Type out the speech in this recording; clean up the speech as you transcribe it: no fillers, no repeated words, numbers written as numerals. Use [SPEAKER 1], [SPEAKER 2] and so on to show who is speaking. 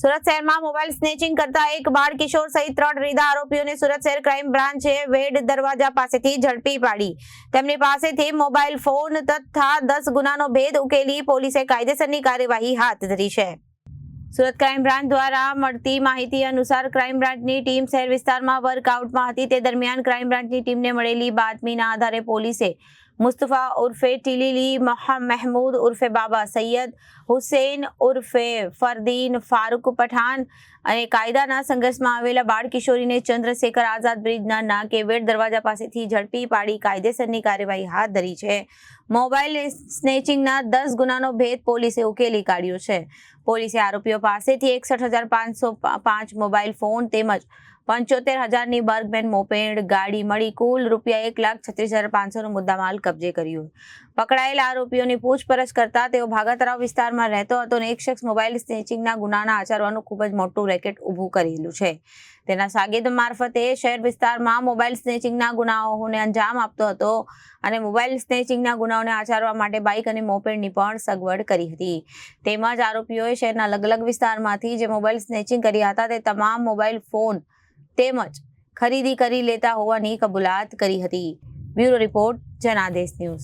[SPEAKER 1] સુરત શહેરમાં mobile snatching કરતા એક બાળ કિશોર સહિત 3 રીઢા આરોપીઓને સુરત શહેર ક્રાઇમ બ્રાન્ચે વેડ દરવાજા પાસેથી ઝડપી પાડી તેમની પાસેથી મોબાઈલ ફોન તથા 10 ગુનાનો ભેદ ઉકેલી પોલીસે કાયદેસરની કાર્યવાહી હાથ ધરી છે। સુરત ક્રાઇમ બ્રાન્ચ દ્વારા મળતી માહિતી અનુસાર ક્રાઇમ બ્રાન્ચની ટીમ શહેર વિસ્તારમાં વર્કઆઉટમાં હતી તે દરમિયાન ક્રાઇમ બ્રાન્ચની ટીમને મળેલી બાતમીના આધારે પોલીસે मुस्तफा उर्फे टिलीली, महमूद उर्फे बाबा, सैयद हुसैन उर्फे फरदीन, फारूक पठान અને કાયદાના સંઘર્ષમાં આવેલા બાળ કિશોરીને ચંદ્રશેખર આઝાદ બ્રિજના નાકે વેડ દરવાજા પાસેથી ઝડપી પાડી કાયદેસરની કાર્યવાહી હાથ ધરી છે। મોબાઈલ સ્નેચિંગના 10 ગુનાનો ભેદ પોલીસે ઉકેલી કાઢ્યો છે। પોલીસે આરોપીઓ પાસેથી 61,505 મોબાઈલ ફોન તેમજ 75,000ની બર્ગમેન મોપેડ ગાડી મળી કુલ રૂપિયા 1,36,500નો મુદ્દામાલ કબજે કર્યો। પકડાયેલા આરોપીઓની પૂછપરછ કરતા તેઓ ભાગા તળાવ વિસ્તારમાં રહેતો હતો અને એક શખ્સ મોબાઈલ સ્નેચિંગના ગુનાના આચરવાનું ખૂબ જ મોટું રેકેટ ઊભું કરેલું છે। તેના સાગીદ મારફતે શહેર વિસ્તારમાં મોબાઈલ સ્નેચિંગના ગુનાઓને અંજામ આપતો હતો અને મોબાઈલ સ્નેચિંગના ગુનાઓને આચરવા માટે બાઇક અને મોપેડની પણ સગવડ કરી હતી। તેમજ આરોપીઓએ શહેરના અલગ અલગ વિસ્તારમાંથી જે મોબાઈલ સ્નેચિંગ કર્યા હતા તે તમામ મોબાઈલ ફોન તેમજ ખરીદી કરી લેતા હોવાની કબૂલાત કરી હતી। Bureau report, Janadesh news.